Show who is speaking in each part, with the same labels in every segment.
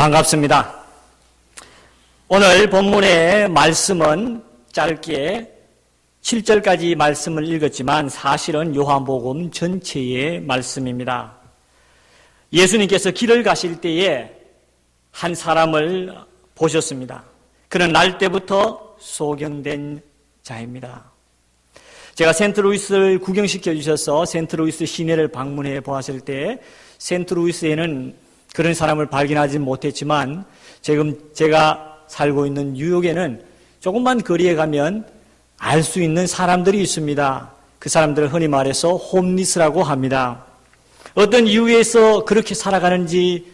Speaker 1: 반갑습니다. 오늘 본문의 말씀은 짧게 7절까지 말씀을 읽었지만 사실은 요한복음 전체의 말씀입니다. 예수님께서 길을 가실 때에 한 사람을 보셨습니다. 그는 날 때부터 소경된 자입니다. 제가 센트루이스를 구경시켜 주셔서 센트루이스 시내를 방문해 보았을 때 센트루이스에는 그런 사람을 발견하지 못했지만 지금 제가 살고 있는 뉴욕에는 조금만 거리에 가면 알 수 있는 사람들이 있습니다. 그 사람들을 흔히 말해서 홈리스라고 합니다. 어떤 이유에서 그렇게 살아가는지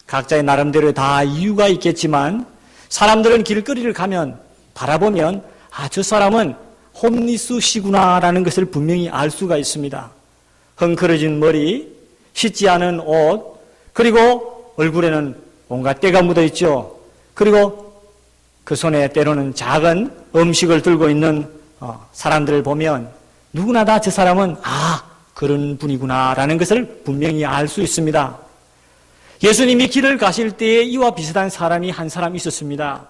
Speaker 1: 각자의 나름대로 다 이유가 있겠지만 사람들은 길거리를 가면 바라보면 저 사람은 홈리스시구나라는 것을 분명히 알 수가 있습니다. 헝클어진 머리, 씻지 않은 옷, 그리고 얼굴에는 온갖 때가 묻어 있죠. 그리고 그 손에 때로는 작은 음식을 들고 있는 사람들을 보면 누구나 다 저 사람은 그런 분이구나라는 것을 분명히 알 수 있습니다. 예수님이 길을 가실 때에 이와 비슷한 사람이 한 사람 있었습니다.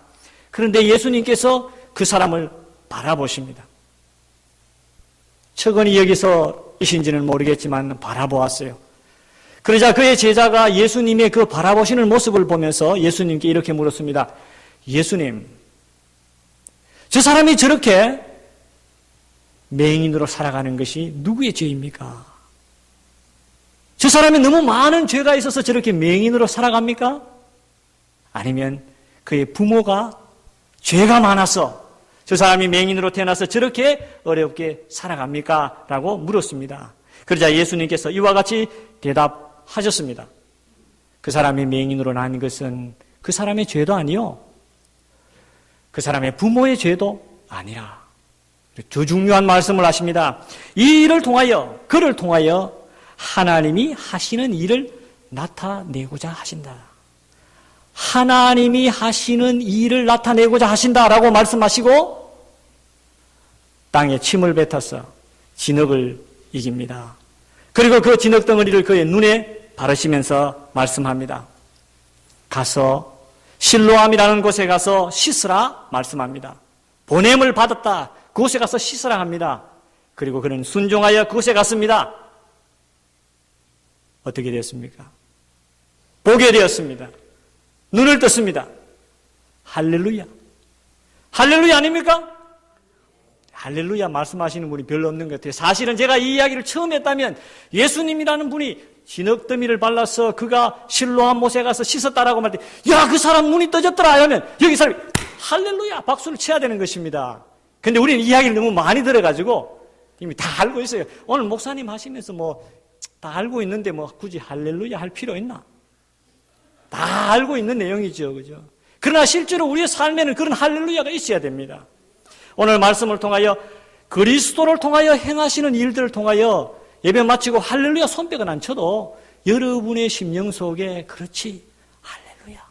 Speaker 1: 그런데 예수님께서 그 사람을 바라보십니다. 처근이 여기서 이신지는 모르겠지만 바라보았어요. 그러자 그의 제자가 예수님의 그 바라보시는 모습을 보면서 예수님께 이렇게 물었습니다. 예수님, 저 사람이 저렇게 맹인으로 살아가는 것이 누구의 죄입니까? 저 사람이 너무 많은 죄가 있어서 저렇게 맹인으로 살아갑니까? 아니면 그의 부모가 죄가 많아서 저 사람이 맹인으로 태어나서 저렇게 어렵게 살아갑니까? 라고 물었습니다. 그러자 예수님께서 이와 같이 대답하셨습니다. 그 사람이 맹인으로 난 것은 그 사람의 죄도 아니요, 그 사람의 부모의 죄도 아니라 더 중요한 말씀을 하십니다. 이 일을 통하여, 그를 통하여 하나님이 하시는 일을 나타내고자 하신다. 하나님이 하시는 일을 나타내고자 하신다라고 말씀하시고 땅에 침을 뱉어서 진흙을 이깁니다. 그리고 그 진흙 덩어리를 그의 눈에 바르시면서 말씀합니다. 가서 실로암이라는 곳에 가서 씻으라 말씀합니다. 보냄을 받았다. 그곳에 가서 씻으라 합니다. 그리고 그는 순종하여 그곳에 갔습니다. 어떻게 되었습니까? 보게 되었습니다. 눈을 떴습니다. 할렐루야. 할렐루야 아닙니까? 할렐루야 말씀하시는 분이 별로 없는 것 같아요. 사실은 제가 이 이야기를 처음 했다면 예수님이라는 분이 진흙더미를 발라서 그가 실로암 못에 가서 씻었다라고 말할 때 그 사람 눈이 떠졌더라 하면 여기 사람이 할렐루야 박수를 쳐야 되는 것입니다. 근데 우리는 이야기를 너무 많이 들어가지고 이미 다 알고 있어요. 오늘 목사님 하시면서 다 알고 있는데 굳이 할렐루야 할 필요 있나? 다 알고 있는 내용이죠. 그죠? 그러나 실제로 우리의 삶에는 그런 할렐루야가 있어야 됩니다. 오늘 말씀을 통하여 그리스도를 통하여 행하시는 일들을 통하여 예배 마치고 할렐루야 손뼉은 안 쳐도 여러분의 심령 속에 그렇지 할렐루야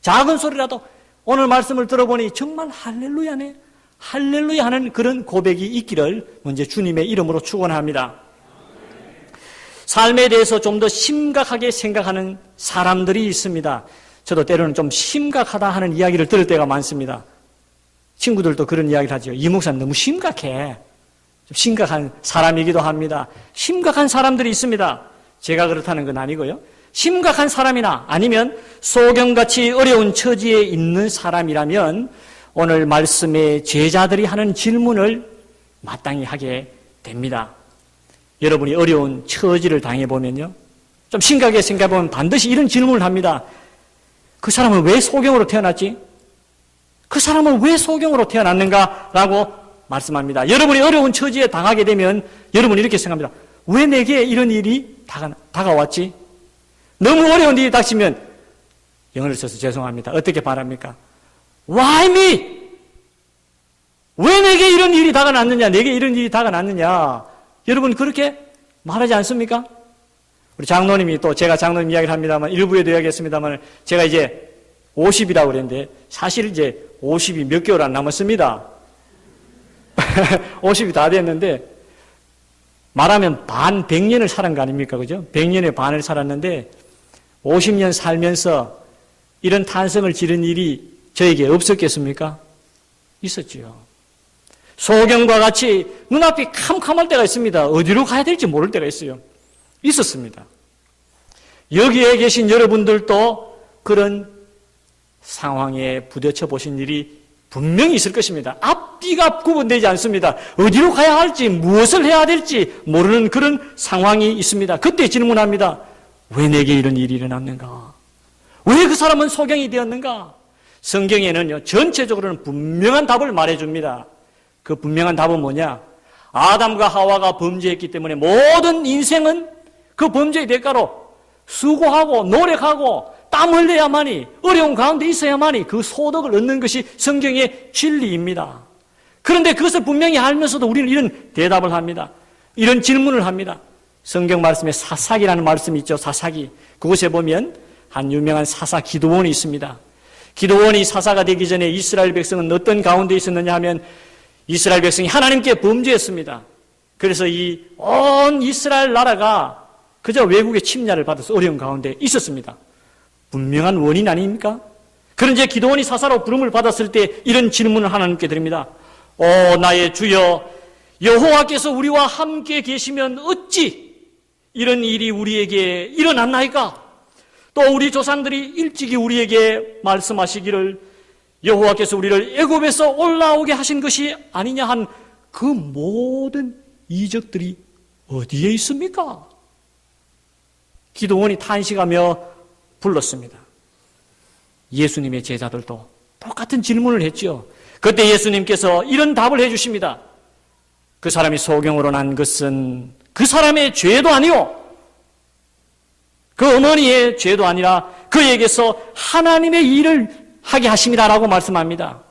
Speaker 1: 작은 소리라도 오늘 말씀을 들어보니 정말 할렐루야네 할렐루야 하는 그런 고백이 있기를 먼저 주님의 이름으로 축원합니다. 삶에 대해서 좀 더 심각하게 생각하는 사람들이 있습니다. 저도 때로는 좀 심각하다 하는 이야기를 들을 때가 많습니다. 친구들도 그런 이야기를 하죠. 이 목사님 너무 심각해. 좀 심각한 사람이기도 합니다. 심각한 사람들이 있습니다. 제가 그렇다는 건 아니고요. 심각한 사람이나 아니면 소경같이 어려운 처지에 있는 사람이라면 오늘 말씀의 제자들이 하는 질문을 마땅히 하게 됩니다. 여러분이 어려운 처지를 당해보면요, 좀 심각하게 생각해보면 반드시 이런 질문을 합니다. 그 사람은 왜 소경으로 태어났지? 그 사람은 왜 소경으로 태어났는가? 라고 말씀합니다. 여러분이 어려운 처지에 당하게 되면 여러분이 이렇게 생각합니다. 왜 내게 이런 일이 다가왔지? 너무 어려운 일이 닥치면 영어를 써서 죄송합니다. 어떻게 말합니까? Why me? 왜 내게 이런 일이 다가왔느냐? 내게 이런 일이 다가왔느냐? 여러분 그렇게 말하지 않습니까? 우리 장로님이 또 제가 장로님 이야기를 합니다만 일부에도 이야기했습니다만 제가 이제 50이라고 그랬는데 사실 이제 50이 몇 개월 안 남았습니다. 50이 다 됐는데 말하면 100년을 살은 거 아닙니까? 그죠? 100년의 반을 살았는데 50년 살면서 이런 탄성을 지른 일이 저에게 없었겠습니까? 있었지요. 소경과 같이 눈앞이 캄캄할 때가 있습니다. 어디로 가야 될지 모를 때가 있어요. 있었습니다. 여기에 계신 여러분들도 그런 상황에 부딪혀 보신 일이 분명히 있을 것입니다. 앞뒤가 구분되지 않습니다. 어디로 가야 할지, 무엇을 해야 될지 모르는 그런 상황이 있습니다. 그때 질문합니다. 왜 내게 이런 일이 일어났는가? 왜 그 사람은 소경이 되었는가? 성경에는요, 전체적으로는 분명한 답을 말해줍니다. 그 분명한 답은 뭐냐? 아담과 하와가 범죄했기 때문에 모든 인생은 그 범죄의 대가로 수고하고 노력하고 땀 흘려야만이, 어려운 가운데 있어야만이 그 소득을 얻는 것이 성경의 진리입니다. 그런데 그것을 분명히 알면서도 우리는 이런 대답을 합니다. 이런 질문을 합니다. 성경 말씀에 사사기라는 말씀이 있죠. 사사기. 그곳에 보면 한 유명한 사사 기드온이 있습니다. 기드온이 사사가 되기 전에 이스라엘 백성은 어떤 가운데 있었느냐 하면 이스라엘 백성이 하나님께 범죄했습니다. 그래서 이 온 이스라엘 나라가 그저 외국의 침략을 받아서 어려운 가운데 있었습니다. 분명한 원인 아닙니까? 그런데 기드온이 사사로 부름을 받았을 때 이런 질문을 하나님께 드립니다. 오 나의 주여, 여호와께서 우리와 함께 계시면 어찌 이런 일이 우리에게 일어났나이까? 또 우리 조상들이 일찍이 우리에게 말씀하시기를 여호와께서 우리를 애굽에서 올라오게 하신 것이 아니냐 한 그 모든 이적들이 어디에 있습니까? 기드온이 탄식하며 불렀습니다. 예수님의 제자들도 똑같은 질문을 했죠. 그때 예수님께서 이런 답을 해주십니다. 그 사람이 소경으로 난 것은 그 사람의 죄도 아니요, 그 어머니의 죄도 아니라 그에게서 하나님의 일을 하게 하심이라라고 말씀합니다.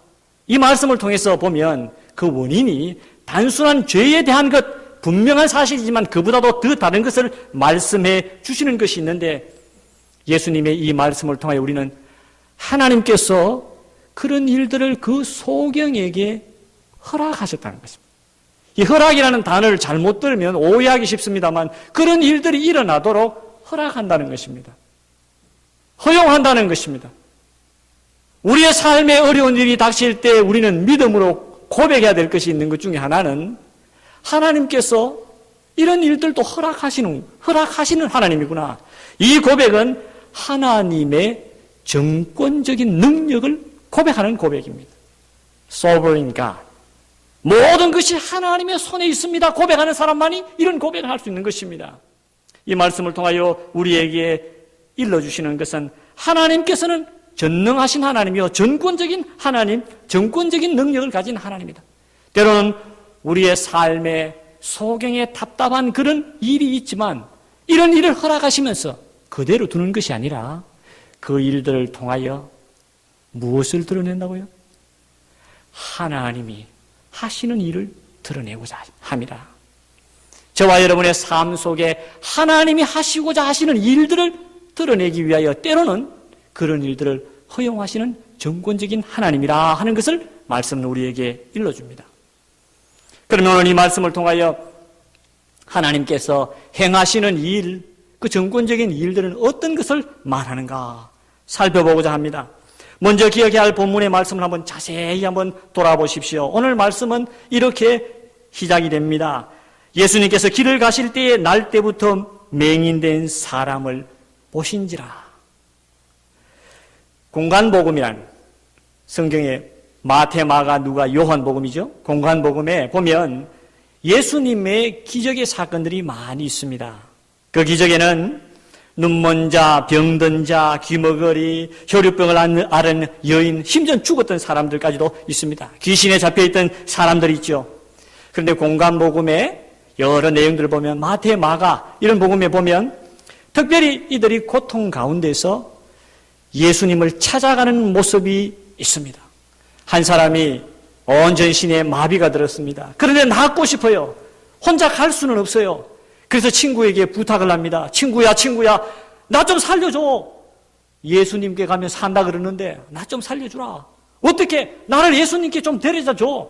Speaker 1: 이 말씀을 통해서 보면 그 원인이 단순한 죄에 대한 것, 분명한 사실이지만 그보다도 더 다른 것을 말씀해 주시는 것이 있는데, 예수님의 이 말씀을 통하여 우리는 하나님께서 그런 일들을 그 소경에게 허락하셨다는 것입니다. 이 허락이라는 단어를 잘못 들으면 오해하기 쉽습니다만 그런 일들이 일어나도록 허락한다는 것입니다. 허용한다는 것입니다. 우리의 삶에 어려운 일이 닥칠 때 우리는 믿음으로 고백해야 될 것이 있는 것 중에 하나는 하나님께서 이런 일들도 허락하시는 하나님이구나. 이 고백은 하나님의 정권적인 능력을 고백하는 고백입니다. Sovereign God. 모든 것이 하나님의 손에 있습니다. 고백하는 사람만이 이런 고백을 할 수 있는 것입니다. 이 말씀을 통하여 우리에게 일러주시는 것은 하나님께서는 전능하신 하나님이요, 전권적인 하나님, 정권적인 능력을 가진 하나님이다. 때로는 우리의 삶에 소경에 답답한 그런 일이 있지만 이런 일을 허락하시면서 그대로 두는 것이 아니라 그 일들을 통하여 무엇을 드러낸다고요? 하나님이 하시는 일을 드러내고자 합니다. 저와 여러분의 삶 속에 하나님이 하시고자 하시는 일들을 드러내기 위하여 때로는 그런 일들을 허용하시는 정권적인 하나님이라 하는 것을 말씀은 우리에게 일러줍니다. 그러면 오늘 이 말씀을 통하여 하나님께서 행하시는 일, 그 정권적인 일들은 어떤 것을 말하는가 살펴보고자 합니다. 먼저 기억해야 할 본문의 말씀을 한번 자세히 한번 돌아보십시오. 오늘 말씀은 이렇게 시작이 됩니다. 예수님께서 길을 가실 때에 날 때부터 맹인된 사람을 보신지라. 공간복음이란 성경에 마태, 마가, 누가, 요한복음이죠. 공간복음에 보면 예수님의 기적의 사건들이 많이 있습니다. 그 기적에는 눈먼 자, 병든 자, 귀머거리, 혈유병을 앓은 여인, 심지어 죽었던 사람들까지도 있습니다. 귀신에 잡혀있던 사람들이 있죠. 그런데 공간복음에 여러 내용들을 보면 마태, 마가 이런 복음에 보면 특별히 이들이 고통 가운데서 예수님을 찾아가는 모습이 있습니다. 한 사람이 온 전신에 마비가 들었습니다. 그런데 낫고 싶어요. 혼자 갈 수는 없어요. 그래서 친구에게 부탁을 합니다. 친구야, 나 좀 살려줘. 예수님께 가면 산다 그러는데 나 좀 살려주라. 어떻게? 나를 예수님께 좀 데려다 줘.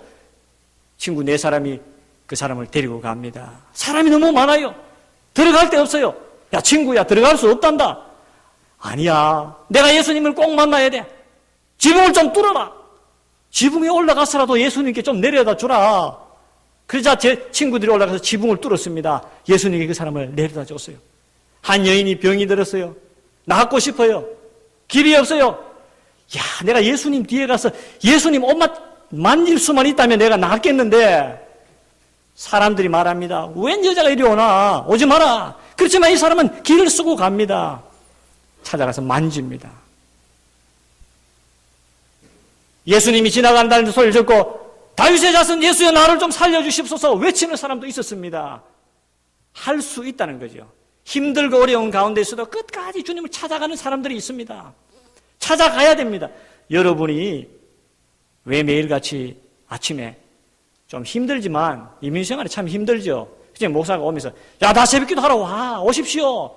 Speaker 1: 친구 네 사람이 그 사람을 데리고 갑니다. 사람이 너무 많아요. 들어갈 데 없어요. 야, 친구야, 들어갈 수 없단다. 아니야. 내가 예수님을 꼭 만나야 돼. 지붕을 좀 뚫어라. 지붕에 올라가서라도 예수님께 좀 내려다 주라. 그러자 제 친구들이 올라가서 지붕을 뚫었습니다. 예수님께 그 사람을 내려다 줬어요. 한 여인이 병이 들었어요. 낫고 싶어요. 길이 없어요. 야, 내가 예수님 뒤에 가서 예수님 옷만 만질 수만 있다면 내가 낫겠는데, 사람들이 말합니다. 웬 여자가 이리 오나? 오지 마라. 그렇지만 이 사람은 길을 쓰고 갑니다. 찾아가서 만집니다. 예수님이 지나간다는 소리를 듣고 다윗의 자손 예수여 나를 좀 살려주십소서 외치는 사람도 있었습니다. 할 수 있다는 거죠. 힘들고 어려운 가운데서도 끝까지 주님을 찾아가는 사람들이 있습니다. 찾아가야 됩니다. 여러분이 왜 매일같이 아침에 좀 힘들지만 이민생활이 참 힘들죠. 그치? 목사가 오면서 야, 다 새벽기도 하러 와. 오십시오.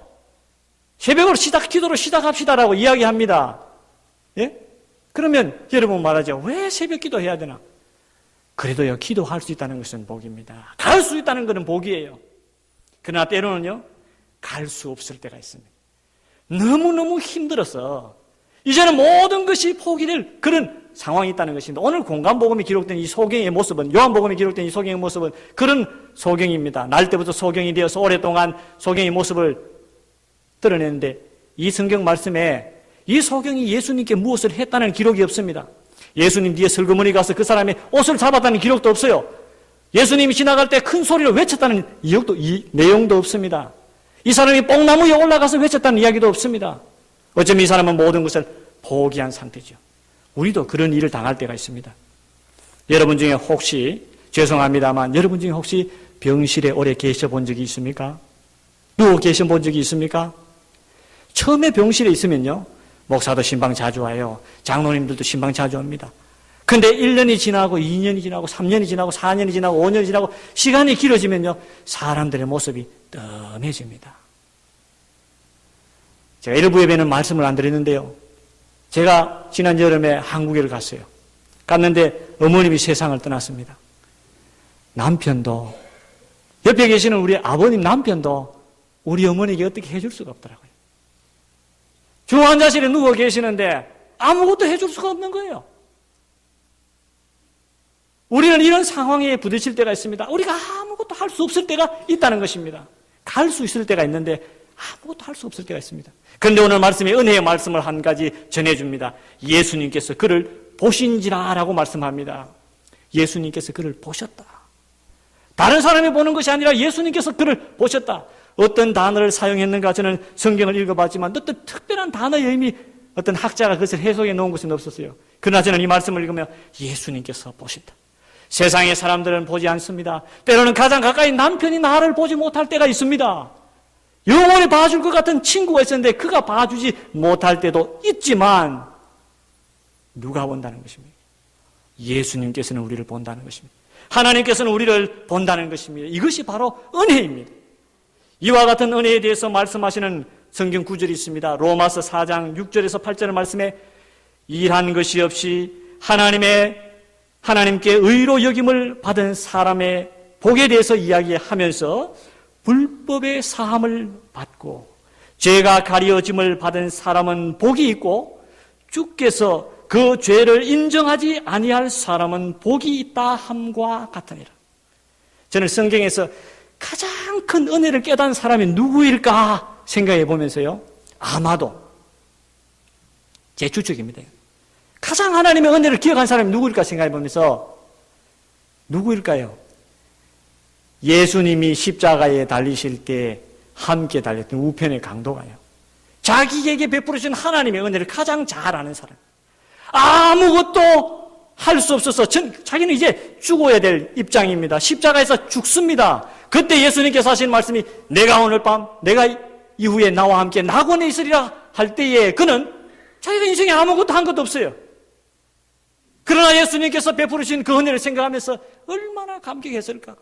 Speaker 1: 새벽으로 기도로 시작합시다라고 이야기합니다. 예? 그러면 여러분 말하죠. 왜 새벽기도 해야 되나? 그래도요, 기도할 수 있다는 것은 복입니다. 갈 수 있다는 것은 복이에요. 그러나 때로는요, 갈 수 없을 때가 있습니다. 너무너무 힘들어서 이제는 모든 것이 포기될 그런 상황이 있다는 것입니다. 오늘 공간복음이 기록된 이 소경의 모습은, 요한복음이 기록된 이 소경의 모습은 그런 소경입니다. 날 때부터 소경이 되어서 오랫동안 소경의 모습을 드러냈는데, 이 성경 말씀에 이 소경이 예수님께 무엇을 했다는 기록이 없습니다. 예수님 뒤에 슬그머니 가서 그 사람의 옷을 잡았다는 기록도 없어요. 예수님이 지나갈 때 큰 소리로 외쳤다는 내용도 없습니다. 이 사람이 뽕나무에 올라가서 외쳤다는 이야기도 없습니다. 어쩌면 이 사람은 모든 것을 포기한 상태죠. 우리도 그런 일을 당할 때가 있습니다. 여러분 중에 혹시, 죄송합니다만 여러분 중에 혹시 병실에 오래 계셔 본 적이 있습니까? 누워 계셔 본 적이 있습니까? 처음에 병실에 있으면요, 목사도 신방 자주 와요. 장로님들도 신방 자주 옵니다. 근데 1년이 지나고 2년이 지나고 3년이 지나고 4년이 지나고 5년이 지나고 시간이 길어지면요, 사람들의 모습이 뜸해집니다. 제가 일부 예배는 말씀을 안 드렸는데요, 제가 지난 여름에 한국에 갔어요. 갔는데 어머님이 세상을 떠났습니다. 남편도, 옆에 계시는 우리 아버님 남편도 우리 어머니에게 어떻게 해줄 수가 없더라고요. 중환자실에 누워 계시는데 아무것도 해줄 수가 없는 거예요. 우리는 이런 상황에 부딪힐 때가 있습니다. 우리가 아무것도 할 수 없을 때가 있다는 것입니다. 갈 수 있을 때가 있는데 아무것도 할 수 없을 때가 있습니다. 그런데 오늘 말씀에 은혜의 말씀을 한 가지 전해줍니다. 예수님께서 그를 보신지라라고 말씀합니다. 예수님께서 그를 보셨다. 다른 사람이 보는 것이 아니라 예수님께서 그를 보셨다. 어떤 단어를 사용했는가 저는 성경을 읽어봤지만 어떤 특별한 단어의 의미, 어떤 학자가 그것을 해석해 놓은 것은 없었어요. 그러나 저는 이 말씀을 읽으며 예수님께서 보신다. 세상의 사람들은 보지 않습니다. 때로는 가장 가까이 남편이 나를 보지 못할 때가 있습니다. 영원히 봐줄 것 같은 친구가 있었는데 그가 봐주지 못할 때도 있지만 누가 본다는 것입니다. 예수님께서는 우리를 본다는 것입니다. 하나님께서는 우리를 본다는 것입니다. 이것이 바로 은혜입니다. 이와 같은 은혜에 대해서 말씀하시는 성경 구절이 있습니다. 로마서 4장 6절에서 8절의 말씀에 일한 것이 없이 하나님께 의로 여김을 받은 사람의 복에 대해서 이야기하면서 불법의 사함을 받고 죄가 가려짐을 받은 사람은 복이 있고 주께서 그 죄를 인정하지 아니할 사람은 복이 있다 함과 같으니라. 저는 성경에서 가장 큰 은혜를 깨달은 사람이 누구일까 생각해 보면서요, 아마도 제 추측입니다. 가장 하나님의 은혜를 기억한 사람이 누구일까 생각해 보면서 누구일까요? 예수님이 십자가에 달리실 때 함께 달렸던 우편의 강도가요, 자기에게 베풀으신 하나님의 은혜를 가장 잘 아는 사람, 아무것도 할 수 없어서 자기는 이제 죽어야 될 입장입니다. 십자가에서 죽습니다. 그때 예수님께서 하신 말씀이 내가 오늘 밤 내가 이후에 나와 함께 낙원에 있으리라 할 때에 그는 자기가 인생에 아무것도 한 것도 없어요. 그러나 예수님께서 베풀으신 그 은혜를 생각하면서 얼마나 감격했을까.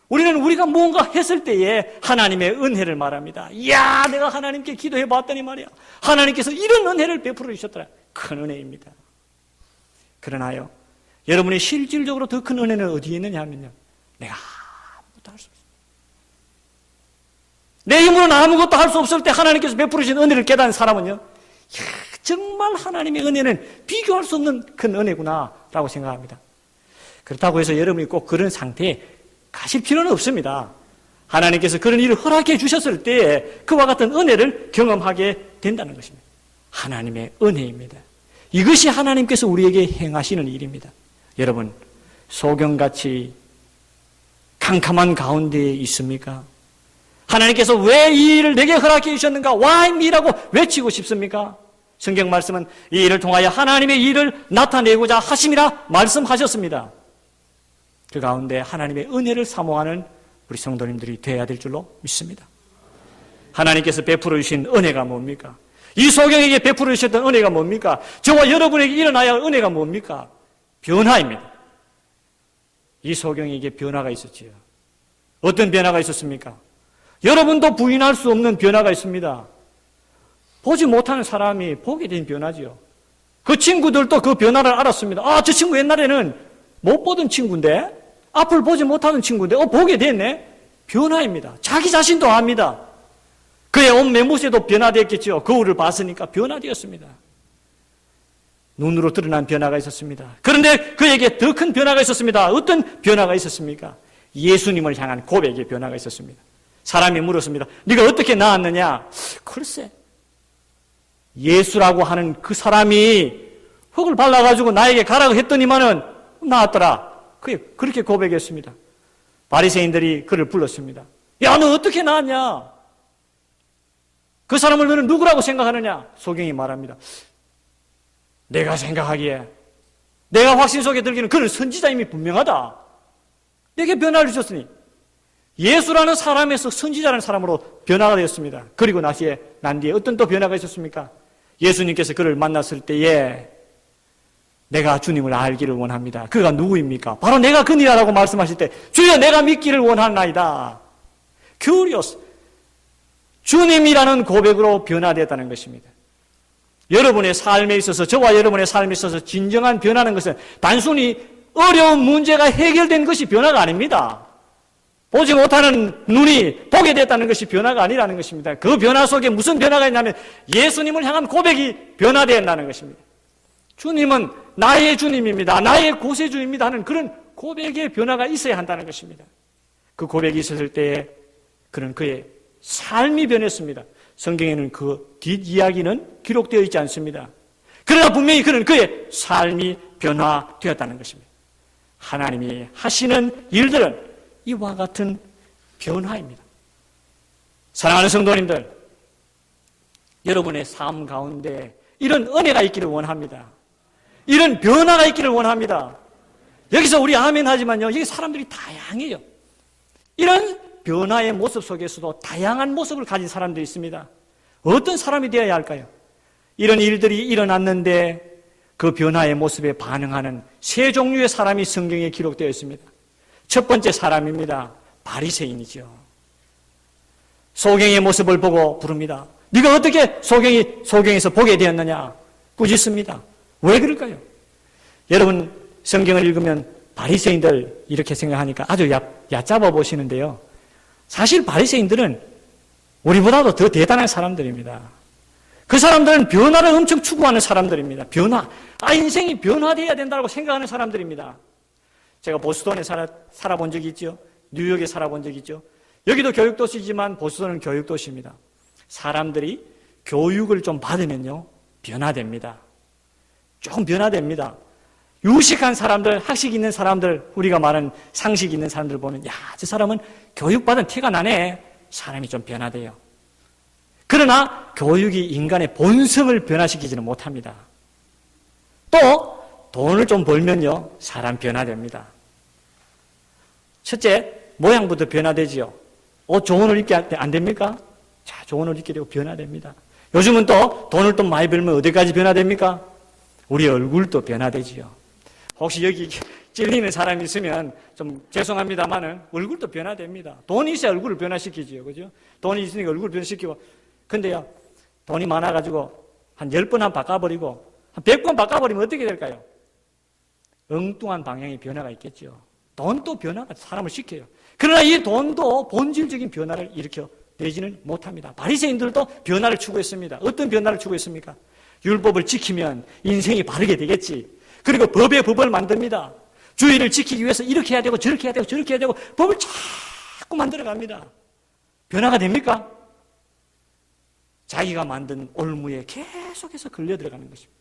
Speaker 1: 우리는 우리가 뭔가 했을 때에 하나님의 은혜를 말합니다. 이야, 내가 하나님께 기도해 봤더니 말이야, 하나님께서 이런 은혜를 베풀어 주셨더라. 큰 은혜입니다. 그러나요, 여러분이 실질적으로 더 큰 은혜는 어디에 있느냐 하면요, 내가 아무것도 할 수 없어요. 내 힘으로는 아무것도 할 수 없을 때 하나님께서 베풀으신 은혜를 깨달은 사람은요, 정말 하나님의 은혜는 비교할 수 없는 큰 은혜구나라고 생각합니다. 그렇다고 해서 여러분이 꼭 그런 상태에 가실 필요는 없습니다. 하나님께서 그런 일을 허락해 주셨을 때에 그와 같은 은혜를 경험하게 된다는 것입니다. 하나님의 은혜입니다. 이것이 하나님께서 우리에게 행하시는 일입니다. 여러분, 소경같이 캄캄한 가운데에 있습니까? 하나님께서 왜 이 일을 내게 허락해 주셨는가? Why me라고 외치고 싶습니까? 성경 말씀은 이 일을 통하여 하나님의 일을 나타내고자 하심이라 말씀하셨습니다. 그 가운데 하나님의 은혜를 사모하는 우리 성도님들이 되어야 될 줄로 믿습니다. 하나님께서 베풀어 주신 은혜가 뭡니까? 이 소경에게 베풀어 주셨던 은혜가 뭡니까? 저와 여러분에게 일어나야 할 은혜가 뭡니까? 변화입니다. 이 소경에게 변화가 있었지요. 어떤 변화가 있었습니까? 여러분도 부인할 수 없는 변화가 있습니다. 보지 못하는 사람이 보게 된 변화지요. 그 친구들도 그 변화를 알았습니다. 아, 저 친구 옛날에는 못 보던 친구인데, 앞을 보지 못하는 친구인데, 보게 됐네? 변화입니다. 자기 자신도 압니다. 그의 온 매무새도 변화되었겠죠. 거울을 봤으니까 변화되었습니다. 눈으로 드러난 변화가 있었습니다. 그런데 그에게 더 큰 변화가 있었습니다. 어떤 변화가 있었습니까? 예수님을 향한 고백의 변화가 있었습니다. 사람이 물었습니다. 네가 어떻게 나았느냐? 글쎄, 예수라고 하는 그 사람이 흙을 발라가지고 나에게 가라고 했더니만은 나았더라. 그렇게 고백했습니다. 바리새인들이 그를 불렀습니다. 야, 너 어떻게 나았냐? 그 사람을 너는 누구라고 생각하느냐? 소경이 말합니다. 내가 생각하기에, 내가 확신 속에 들기는 그는 선지자임이 분명하다. 내게 변화를 주셨으니 예수라는 사람에서 선지자라는 사람으로 변화가 되었습니다. 그리고 난 뒤에 어떤 또 변화가 있었습니까? 예수님께서 그를 만났을 때에 내가 주님을 알기를 원합니다. 그가 누구입니까? 바로 내가 그니라라고 말씀하실 때 주여 내가 믿기를 원하나이다. Curious. 주님이라는 고백으로 변화되었다는 것입니다. 여러분의 삶에 있어서, 저와 여러분의 삶에 있어서 진정한 변화는 것은 단순히 어려운 문제가 해결된 것이 변화가 아닙니다. 보지 못하는 눈이 보게 됐다는 것이 변화가 아니라는 것입니다. 그 변화 속에 무슨 변화가 있냐면 예수님을 향한 고백이 변화되었다는 것입니다. 주님은 나의 주님입니다. 나의 구세주입니다 하는 그런 고백의 변화가 있어야 한다는 것입니다. 그 고백이 있었을 때에 그는 그의 삶이 변했습니다. 성경에는 그 뒷이야기는 기록되어 있지 않습니다. 그러나 분명히 그는 그의 삶이 변화되었다는 것입니다. 하나님이 하시는 일들은 이와 같은 변화입니다. 사랑하는 성도님들, 여러분의 삶 가운데 이런 은혜가 있기를 원합니다. 이런 변화가 있기를 원합니다. 여기서 우리 아멘 하지만요, 여기 사람들이 다양해요. 이런 변화의 모습 속에서도 다양한 모습을 가진 사람들이 있습니다. 어떤 사람이 되어야 할까요? 이런 일들이 일어났는데 그 변화의 모습에 반응하는 세 종류의 사람이 성경에 기록되어 있습니다. 첫 번째 사람입니다. 바리새인이죠. 소경의 모습을 보고 부릅니다. 네가 어떻게 소경에서 보게 되었느냐? 꾸짖습니다. 왜 그럴까요? 여러분 성경을 읽으면 바리새인들 이렇게 생각하니까 아주 얕잡아 보시는데요. 사실 바리새인들은 우리보다도 더 대단한 사람들입니다. 그 사람들은 변화를 엄청 추구하는 사람들입니다. 변화. 인생이 변화되어야 된다고 생각하는 사람들입니다. 제가 보스턴에 살아본 적이 있죠. 뉴욕에 살아본 적이 있죠. 여기도 교육도시지만 보스턴은 교육도시입니다. 사람들이 교육을 좀 받으면요, 변화됩니다. 조금 변화됩니다. 유식한 사람들, 학식 있는 사람들, 우리가 말하는 상식 있는 사람들 보면 야, 저 사람은 교육받은 티가 나네. 사람이 좀 변화돼요. 그러나 교육이 인간의 본성을 변화시키지는 못합니다. 또 돈을 좀 벌면요, 사람 변화됩니다. 첫째, 모양부터 변화되지요. 옷 좋은 옷 입게 안 됩니까? 자, 좋은 옷 입게 되고 변화됩니다. 요즘은 또 돈을 또 많이 벌면 어디까지 변화됩니까? 우리 얼굴도 변화되지요. 혹시 여기 찔리는 사람이 있으면 좀 죄송합니다만은 얼굴도 변화됩니다. 돈이 있어야 얼굴을 변화시키지요. 그죠? 돈이 있으니까 얼굴을 변화시키고. 근데요, 돈이 많아가지고 한 10번 한 바꿔버리고 한 100번 바꿔버리면 어떻게 될까요? 엉뚱한 방향의 변화가 있겠죠. 돈도 변화가 사람을 시켜요. 그러나 이 돈도 본질적인 변화를 일으켜 내지는 못합니다. 바리새인들도 변화를 추구했습니다. 어떤 변화를 추구했습니까? 율법을 지키면 인생이 바르게 되겠지. 그리고 법에 법을 만듭니다. 주의를 지키기 위해서 이렇게 해야 되고 저렇게 해야 되고 저렇게 해야 되고 법을 자꾸 만들어갑니다. 변화가 됩니까? 자기가 만든 올무에 계속해서 걸려 들어가는 것입니다.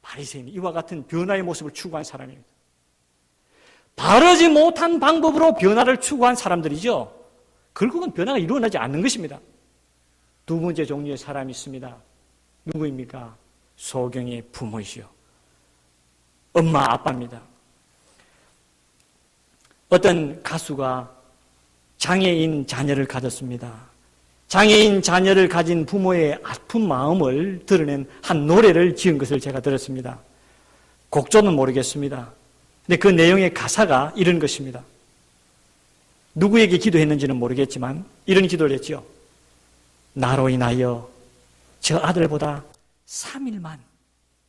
Speaker 1: 바리새인 이와 같은 변화의 모습을 추구한 사람입니다. 바르지 못한 방법으로 변화를 추구한 사람들이죠. 결국은 변화가 일어나지 않는 것입니다. 두 번째 종류의 사람이 있습니다. 누구입니까? 소경의 부모이시요. 엄마, 아빠입니다. 어떤 가수가 장애인 자녀를 가졌습니다. 장애인 자녀를 가진 부모의 아픈 마음을 드러낸 한 노래를 지은 것을 제가 들었습니다. 곡조는 모르겠습니다. 근데 그 내용의 가사가 이런 것입니다. 누구에게 기도했는지는 모르겠지만 이런 기도를 했죠. 나로 인하여 저 아들보다 3일만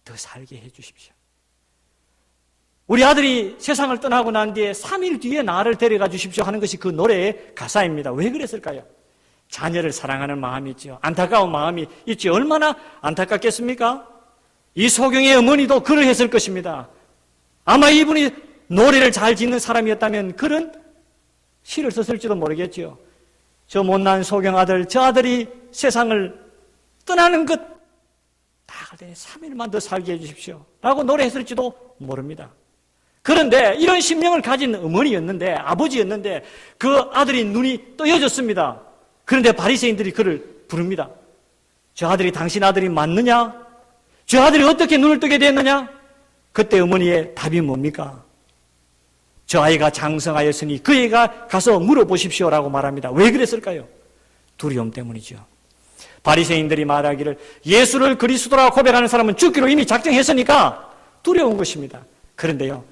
Speaker 1: 더 살게 해 주십시오. 우리 아들이 세상을 떠나고 난 뒤에 3일 뒤에 나를 데려가 주십시오 하는 것이 그 노래의 가사입니다. 왜 그랬을까요? 자녀를 사랑하는 마음이 있죠. 안타까운 마음이 있지. 얼마나 안타깝겠습니까? 이 소경의 어머니도 그러했을 것입니다. 아마 이분이 노래를 잘 짓는 사람이었다면 그런 시를 썼을지도 모르겠죠. 저 못난 소경 아들, 저 아들이 세상을 떠나는 것 다 갈 때 3일만 더 살게 해주십시오 라고 노래했을지도 모릅니다. 그런데 이런 심령을 가진 어머니였는데, 아버지였는데 그 아들이 눈이 떠여졌습니다. 그런데 바리새인들이 그를 부릅니다. 저 아들이 당신 아들이 맞느냐? 저 아들이 어떻게 눈을 뜨게 됐느냐? 그때 어머니의 답이 뭡니까? 저 아이가 장성하였으니 그 애가 가서 물어보십시오라고 말합니다. 왜 그랬을까요? 두려움 때문이죠. 바리새인들이 말하기를 예수를 그리스도라고 고백하는 사람은 죽기로 이미 작정했으니까 두려운 것입니다. 그런데요,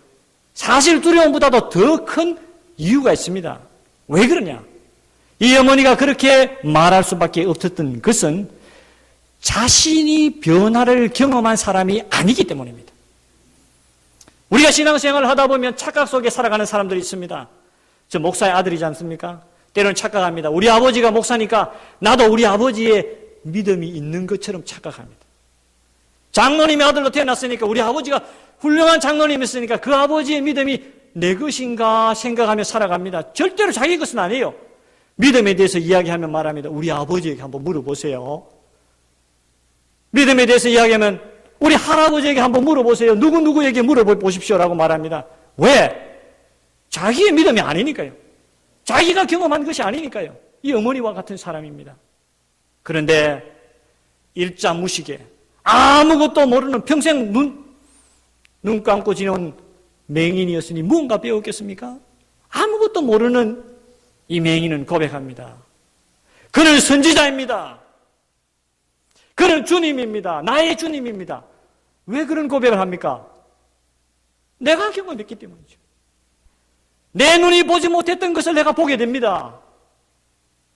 Speaker 1: 사실 두려움보다도 더 큰 이유가 있습니다. 왜 그러냐? 이 어머니가 그렇게 말할 수밖에 없었던 것은 자신이 변화를 경험한 사람이 아니기 때문입니다. 우리가 신앙생활을 하다 보면 착각 속에 살아가는 사람들이 있습니다. 저 목사의 아들이지 않습니까? 때로는 착각합니다. 우리 아버지가 목사니까 나도 우리 아버지의 믿음이 있는 것처럼 착각합니다. 장로님의 아들로 태어났으니까 우리 아버지가 훌륭한 장로님이었으니까 그 아버지의 믿음이 내 것인가 생각하며 살아갑니다. 절대로 자기 것은 아니에요. 믿음에 대해서 이야기하면 말합니다. 우리 아버지에게 한번 물어보세요. 믿음에 대해서 이야기하면 우리 할아버지에게 한번 물어보세요. 누구누구에게 물어보십시오라고 말합니다. 왜? 자기의 믿음이 아니니까요. 자기가 경험한 것이 아니니까요. 이 어머니와 같은 사람입니다. 그런데 일자무식에 아무것도 모르는 평생 눈 감고 지내온 맹인이었으니 무언가 배웠겠습니까? 아무것도 모르는 이 맹인은 고백합니다. 그는 선지자입니다. 그는 주님입니다. 나의 주님입니다. 왜 그런 고백을 합니까? 내가 경험했기 때문이죠. 내 눈이 보지 못했던 것을 내가 보게 됩니다.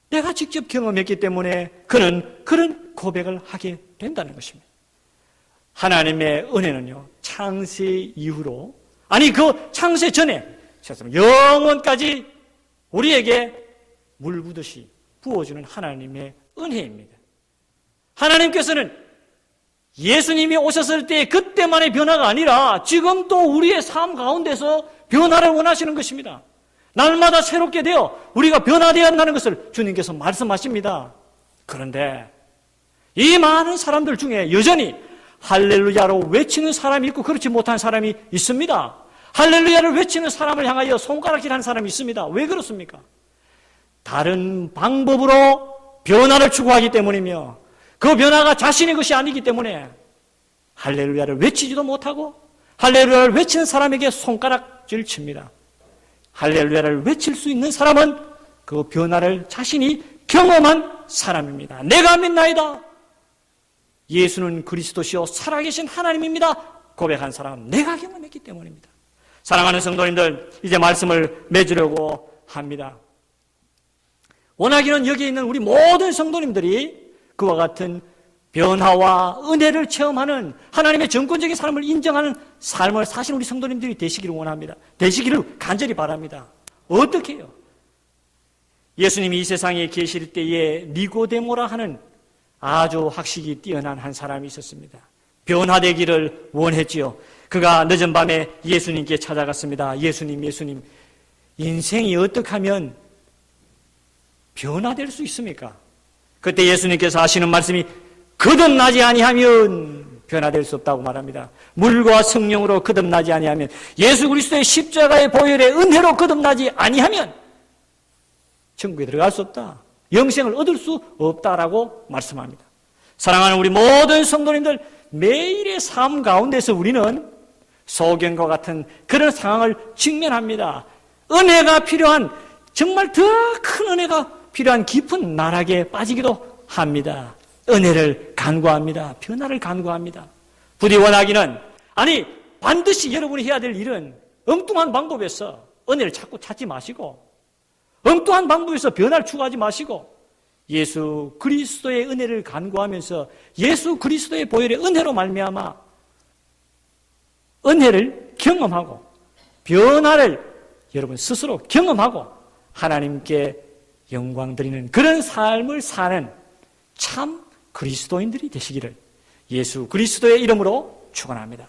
Speaker 1: 내가 직접 경험했기 때문에 그는 그런 고백을 하게 된다는 것입니다. 하나님의 은혜는요, 창세 이후로, 아니 그 창세 전에 영원까지 우리에게 물 부듯이 부어주는 하나님의 은혜입니다. 하나님께서는 예수님이 오셨을 때 그때만의 변화가 아니라 지금도 우리의 삶 가운데서 변화를 원하시는 것입니다. 날마다 새롭게 되어 우리가 변화되어야 한다는 것을 주님께서 말씀하십니다. 그런데 이 많은 사람들 중에 여전히 할렐루야로 외치는 사람이 있고 그렇지 못한 사람이 있습니다. 할렐루야를 외치는 사람을 향하여 손가락질하는 사람이 있습니다. 왜 그렇습니까? 다른 방법으로 변화를 추구하기 때문이며 그 변화가 자신의 것이 아니기 때문에 할렐루야를 외치지도 못하고 할렐루야를 외치는 사람에게 손가락질 칩니다. 할렐루야를 외칠 수 있는 사람은 그 변화를 자신이 경험한 사람입니다. 내가 믿나이다. 예수는 그리스도시요 살아계신 하나님입니다. 고백한 사람은 내가 경험했기 때문입니다. 사랑하는 성도님들, 이제 말씀을 맺으려고 합니다. 원하기는 여기 있는 우리 모든 성도님들이 그와 같은 변화와 은혜를 체험하는 하나님의 정권적인 삶을 인정하는 삶을 사실 우리 성도님들이 되시기를 원합니다. 되시기를 간절히 바랍니다. 어떻게 해요? 예수님이 이 세상에 계실 때에 니고데모라 하는 아주 학식이 뛰어난 한 사람이 있었습니다. 변화되기를 원했지요. 그가 늦은 밤에 예수님께 찾아갔습니다. 예수님, 인생이 어떻게 하면 변화될 수 있습니까? 그때 예수님께서 하시는 말씀이 거듭나지 아니하면 변화될 수 없다고 말합니다. 물과 성령으로 거듭나지 아니하면, 예수 그리스도의 십자가의 보혈의 은혜로 거듭나지 아니하면 천국에 들어갈 수 없다. 영생을 얻을 수 없다라고 말씀합니다. 사랑하는 우리 모든 성도님들, 매일의 삶 가운데서 우리는 소경과 같은 그런 상황을 직면합니다. 은혜가 필요한, 정말 더 큰 은혜가 필요한 깊은 나락에 빠지기도 합니다. 은혜를 간구합니다. 변화를 간구합니다. 부디 원하기는, 반드시 여러분이 해야 될 일은 엉뚱한 방법에서 은혜를 자꾸 찾지 마시고, 엉뚱한 방법에서 변화를 추구하지 마시고, 예수 그리스도의 은혜를 간구하면서 예수 그리스도의 보혈의 은혜로 말미암아 은혜를 경험하고 변화를 여러분 스스로 경험하고 하나님께 영광 드리는 그런 삶을 사는 참 그리스도인들이 되시기를 예수 그리스도의 이름으로 축원합니다.